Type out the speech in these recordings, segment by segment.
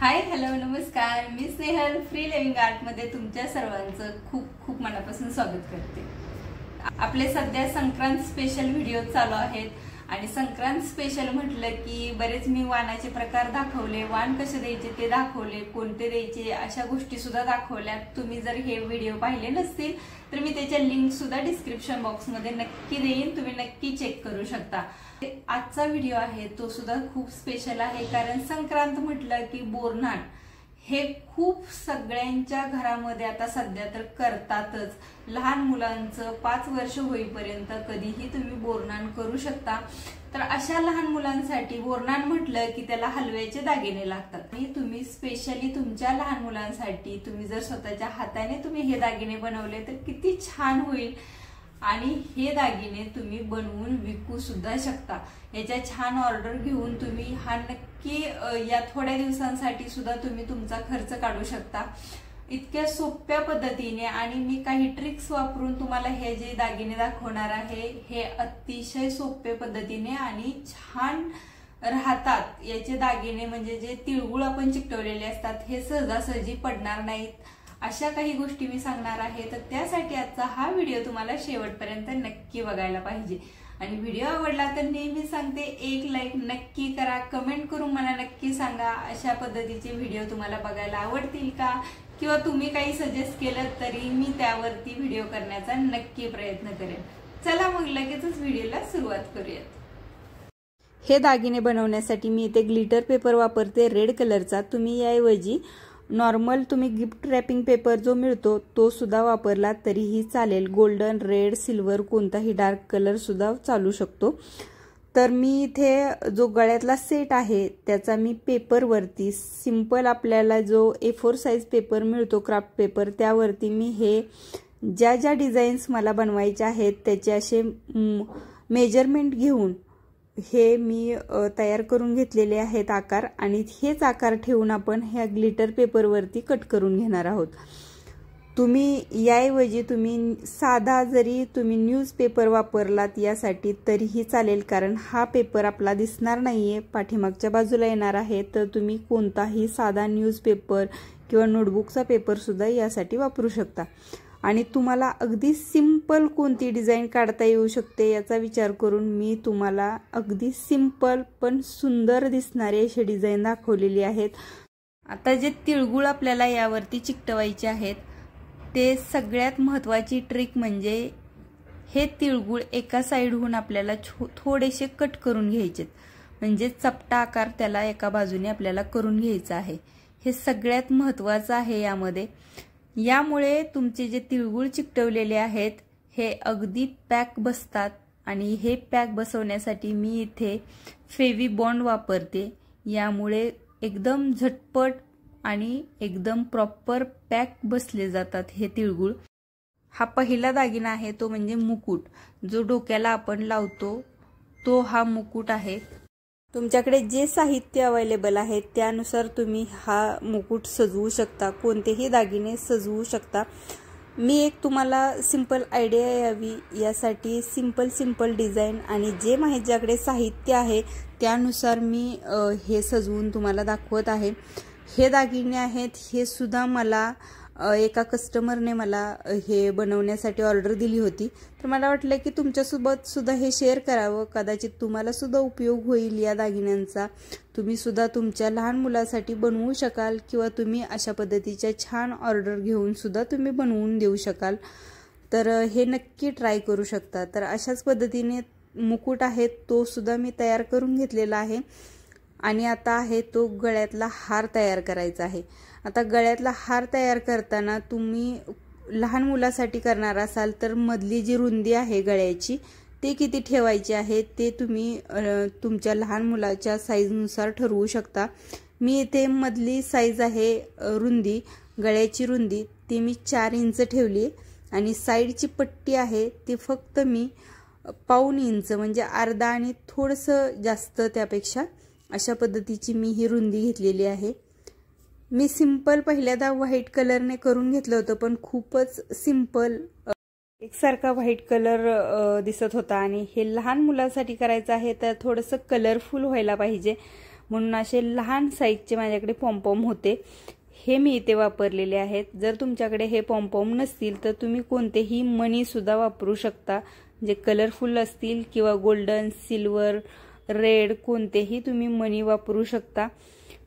Hi hello नमस्कार, मी Snehal free living art मध्ये तुमच्या सर्वांचं खूप खूप मनापासून स्वागत करते। आपले सध्या संक्रांत स्पेशल व्हिडिओ चालू आहेत आणि संक्रांत स्पेशल म्हटलं की बरेच मी वाणाचे प्रकार दाखवले, वाण कसे द्यायचे ते दाखवले, कोणते द्यायचे अशा गोष्टी सुद्धा दाखवल्या। तुम्ही जर हे व्हिडिओ पाहिले नसतील तर मी त्याच्या लिंक सुद्धा डिस्क्रिप्शन बॉक्स मध्ये नक्की देईन, तुम्ही नक्की चेक करू शकता। आजचा व्हिडिओ आहे तो सुद्धा खूप स्पेशल आहे, कारण संक्रांत म्हटलं की बोरन्हाण हे खूप सगळ्यांच्या घरामध्ये आता सध्या तर करतातच। लहान मुलांचं 5 वर्ष होईपर्यंत कधीही तुम्ही बोरन्हाण करू शकता। तर अशा लहान मुलांसाठी बोरन्हाण म्हटलं की त्याला हलव्याचे दागिने लागतात आणि तुम्ही स्पेशली तुमच्या लहान मुलांसाठी तुम्ही जर स्वतःच्या हाताने तुम्ही हे दागिने बनवले तर किती छान होईल आणि हे दागिने तुम्ही बनवून विकू सुद्धा शकता। याच्या छान ऑर्डर घेऊन तुम्ही हा नक्की या थोड्या दिवसांसाठी सुद्धा तुम्ही तुमचा खर्च काढू शकता। इतक्या सोप्या पद्धतीने आणि मी काही ट्रिक्स वापरून तुम्हाला हे जे दागिने दाखवणार आहे हे अतिशय सोप्या पद्धतीने आणि छान राहतात। याचे दागिने म्हणजे जे तिळगुळ आपण चिकटवलेले असतात हे सहजासहजी पडणार नाहीत, अशा काही गोष्टी मी सांगणार आहे। तर त्यासाठी आजचा हा व्हिडिओ तुम्हाला शेवटपर्यंत नक्की बघायला पाहिजे आणि व्हिडिओ आवडला तर नेहमी सांगते एक लाईक नक्की करा, कमेंट करून मला नक्की सांगा अशा पद्धतीचे व्हिडिओ तुम्हाला बघायला आवडतील का, किंवा तुम्ही काही सजेस्ट केलं तरी मी त्यावरती व्हिडिओ करण्याचा नक्की प्रयत्न करेन। चला मग लगेचच व्हिडिओला सुरुवात करूयात। हे दागिने बनवण्यासाठी मी इथे ग्लिटर पेपर वापरते रेड कलरचा। तुम्ही याऐवजी नॉर्मल तुम्ही गिफ्ट रॅपिंग पेपर जो मिळतो तो सुद्धा वापरला तरीही चालेल। गोल्डन, रेड, सिल्वर कोणताही डार्क कलर सुद्धा चालू शकतो। तर मी इथे जो गळ्यातला सेट आहे त्याचा मी पेपरवरती सिंपल आपल्याला जो A4 साइज पेपर मिळतो क्राफ्ट पेपर त्यावरती मी हे ज्या ज्या डिझाईन्स मला बनवायचे आहेत त्याचे असे मेजरमेंट घेऊन हे मी तयार करून घेतलेले आहेत आकार, आणि हेच आकार ठेवून आपण ह्या ग्लिटर पेपरवरती कट करून घेणार आहोत। तुम्ही याऐवजी तुम्ही साधा जरी तुम्ही न्यूजपेपर वापरलात यासाठी तरीही चालेल, कारण हा पेपर आपला दिसणार नाहीये, पाठीमागच्या बाजूला येणार आहे। तर तुम्ही कोणताही साधा न्यूजपेपर किंवा नोटबुकचा पेपर सुद्धा यासाठी वापरू शकता। आणि तुम्हाला अगदी सिंपल कोणती डिझाईन काढता येऊ शकते याचा विचार करून मी तुम्हाला अगदी सिंपल पण सुंदर दिसणारे अशी डिझाईन दाखवलेली आहेत। आता जे तिळगुळ आपल्याला यावरती चिकटवायचे आहेत ते सगळ्यात महत्त्वाची ट्रिक म्हणजे हे तिळगुळ एका साइडहून आपल्याला थोडेसे कट करून घ्यायचे, म्हणजे चपटा आकार त्याला एका बाजूने आपल्याला करून घ्यायचा आहे। हे सगळ्यात महत्त्वाचं आहे यामध्ये। यामुळे तुमचे जे तिळगुळ चिकटवलेले आहेत हे अगदी पॅक बसतात, आणि हे पॅक बसवण्यासाठी मी इथे फेवी बॉन्ड वापरते। यामुळे एकदम झटपट आणि एकदम प्रॉपर पॅक बसले जातात हे तिळगुळ। हा पहिला दागिना आहे तो म्हणजे मुकुट, जो डोक्याला आपण लावतो तो हा मुकुट आहे। तुमच्याकडे जे साहित्य अवेलेबल आहे त्यानुसार तुम्ही हा मुकुट सजवू शकता, कोणतेही दागिने सजवू शकता। मी एक तुम्हाला सिंपल आयडिया यावी यासाठी सिंपल डिझाईन आणि जे माझ्याकडे साहित्य आहे त्यानुसार मी हे सजवून तुम्हाला दाखवत आहे। हे दागिने आहेत हे सुद्धा मला एका कस्टमरने मला हे बनवण्यासाठी ऑर्डर दिली होती, तर मला वाटलं की तुमच्यासोबत सुद्धा हे शेअर करावं, कदाचित तुम्हाला सुद्धा उपयोग होईल या दागिन्यांचा। तुम्ही सुद्धा तुमच्या लहान मुलासाठी बनवू शकाल किंवा तुम्ही अशा पद्धतीच्या छान ऑर्डर घेऊन सुद्धा तुम्ही बनवून देऊ शकाल। तर हे नक्की ट्राय करू शकता। तर अशाच पद्धतीने मुकुट आहे तो सुद्धा मी तयार करून घेतलेला आहे, आणि आता आहे तो गळ्यातला हार तयार करायचा आहे। आता गळ्यातला हार तयार करताना तुम्ही लहान मुलासाठी करणार असाल तर मधली जी रुंदी आहे गळ्याची ते किती ठेवायची आहे ते तुम्ही तुमच्या लहान मुलाच्या साईजनुसार ठरवू शकता। मी इथे मधली साईज आहे रुंदी, गळ्याची रुंदी ती मी 4 इंच ठेवली, आणि साईडची पट्टी आहे ती फक्त मी 1.5 इंच म्हणजे अर्धा आणि थोडंसं जास्त त्यापेक्षा अशा पद्धतीची मी ही रुंदी घेतलेली आहे। मी सिंपल पहिल्यांदा व्हाईट कलरने करून घेतलं होतं, पण खूपच सिंपल एकसारखा व्हाईट कलर दिसत होता, आणि हे लहान मुलांसाठी करायचं आहे तर थोडंसं कलरफुल व्हायला पाहिजे। म्हणून असे लहान साईजचे माझ्याकडे पॉम्पॉम होते, हे मी इथे वापरलेले आहेत. जर तुमच्याकडे हे पॉम्पॉम नसतील तर तुम्ही कोणतेही मणी सुद्धा वापरू शकता, जे कलरफुल असतील किंवा गोल्डन, सिल्वर, रेड कोणतेही तुम्ही मणी वापरू शकता,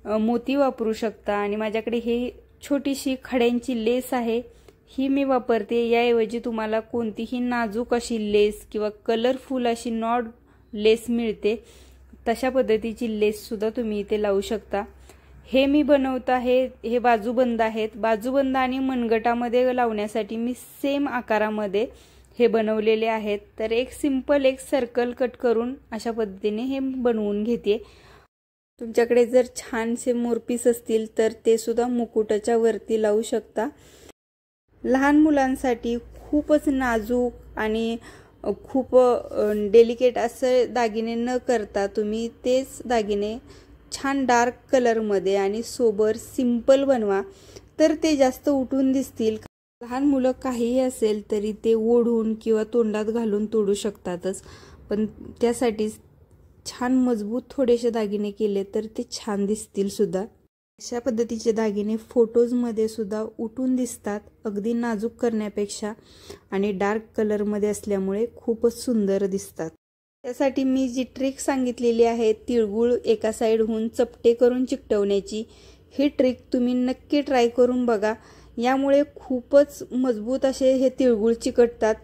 मोती वापरू शकता. आणि माझ्याकडे हे छोटीशी खड्यांची लेस आहे, ही मी वापरते. याऐवजी तुम्हाला कोणतीही नाजूक अशी लेस किंवा कलरफुल अशी नॉड लेस मिळते, तशा पद्धतीची लेस सुद्धा तुम्ही इथे लावू शकता. हे मी बनवत आहे, हे बाजूबंद आहेत. बाजूबंद आणि मनगटामध्ये लावण्यासाठी मी सेम आकारामध्ये हे बनवलेले आहेत. तर एक सिंपल एक सर्कल कट करून अशा पद्धतीने हे बनवून घेते. तुमच्याकडे जर छानसे मोरपीस असतील तर ते सुद्धा मुकुटाच्या वरती लावू शकता. लहान मुलांसाठी खूपच नाजूक आणि खूप डेलिकेट असे दागिने न करता तुम्ही तेच दागिने छान डार्क कलरमध्ये आणि सोबर सिंपल बनवा, तर ते जास्त उठून दिसतील. लहान मुलं काहीही असेल तरी ते ओढून किंवा तोंडात घालून तोडू शकतातच, पण त्यासाठी छान मजबूत थोडेसे दागिने केले तर ते छान दिसतील सुद्धा. अशा पद्धतीचे दागिने फोटोजमध्ये सुद्धा उठून दिसतात, अगदी नाजूक करण्यापेक्षा, आणि डार्क कलरमध्ये असल्यामुळे खूपच सुंदर दिसतात. त्यासाठी मी जी ट्रिक सांगितलेली आहे, तिळगुळ एका साईडहून चपटे करून चिकटवण्याची, ही ट्रिक तुम्ही नक्की ट्राय करून बघा. यामुळे खूपच मजबूत असे हे तिळगुळ चिकटतात.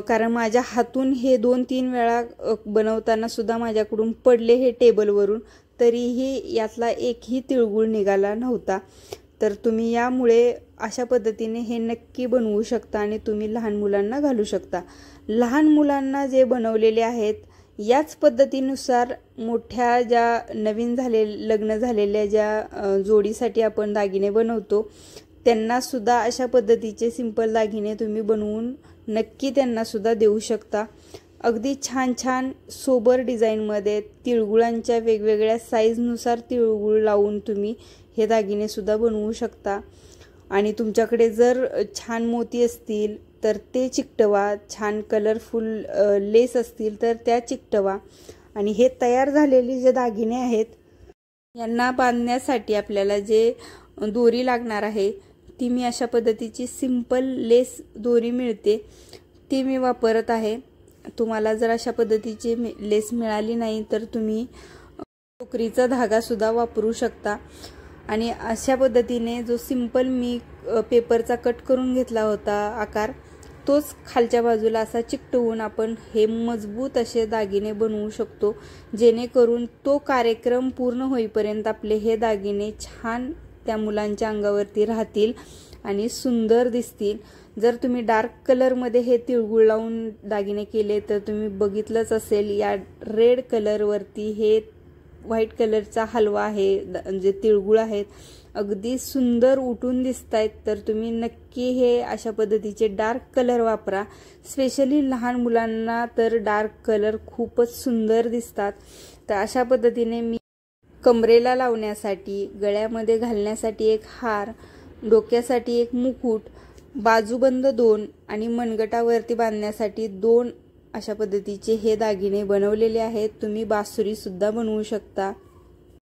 कारण माझ्या हातून हे 2-3 वेळा बनवताना सुद्धा माझ्याकडून पडले हे टेबलवरून, तरीही यातला एकही तिळगुळ निघाला नव्हता. तर तुम्ही यामुळे अशा पद्धतीने हे नक्की बनवू शकता आणि तुम्ही लहान मुलांना घालू शकता. लहान मुलांना जे बनवलेले आहेत याच पद्धतीनुसार मोठ्या ज्या नवीन लग्न झालेल्या ज्या जोडीसाठी आपण दागिने बनवतो, त्यांना सुद्धा अशा पद्धतीचे सिंपल दागिने तुम्ही बनवून नक्की त्यांना सुद्धा देऊ शकता. अगदी छान छान सोबर डिझाईनमध्ये तिळगुळांच्या वेगवेगळ्या साईजनुसार तिळगुळ लावून तुम्ही हे दागिने सुद्धा बनवू शकता. आणि तुमच्याकडे जर छान मोती असतील तर ते चिकटवा, छान कलरफुल लेस असतील तर त्या चिकटवा. आणि हे तयार झालेले जे दागिने आहेत यांना बांधण्यासाठी आपल्याला जे दोरी लागणार आहे ती मी अशा पद्धतीची सिंपल लेस दोरी मिळते, ती मी वापरत आहे. तुम्हाला जर अशा पद्धतीची लेस मिळाली नाही तर तुम्ही टोकरीचा धागा सुद्धा वापरू शकता. आणि अशा पद्धतीने जो सिंपल मी पेपरचा कट करून घेतला होता आकार, तोच खालच्या बाजूला असा चिकटवून आपण हे मजबूत असे दागिने बनवू शकतो, जेणेकरून तो कार्यक्रम पूर्ण होईपर्यंत आपले हे दागिने छान त्या मुलांच्या अंगावरती राहतील आणि सुंदर दिसतील. जर तुम्ही डार्क कलरमध्ये हे तिळगुळ लावून दागिने केले तर तुम्ही बघितलंच असेल, या रेड कलरवरती हे व्हाईट कलरचा हलवा आहे, जे तिळगुळ आहेत, अगदी सुंदर उठून दिसत आहेत. तर तुम्ही नक्की हे अशा पद्धतीचे डार्क कलर वापरा. स्पेशली लहान मुलांना तर डार्क कलर खूपच सुंदर दिसतात. तर अशा पद्धतीने मी कमरेला लावण्यासाठी, गळ्यामध्ये घालण्यासाठी एक हार, डोक्यासाठी एक मुकुट, बाजूबंद 2 आणि मनगटावरती बांधण्यासाठी 2 अशा पद्धतीचे हे दागिने बनवलेले आहेत. तुम्ही बासुरी सुद्धा बनवू शकता.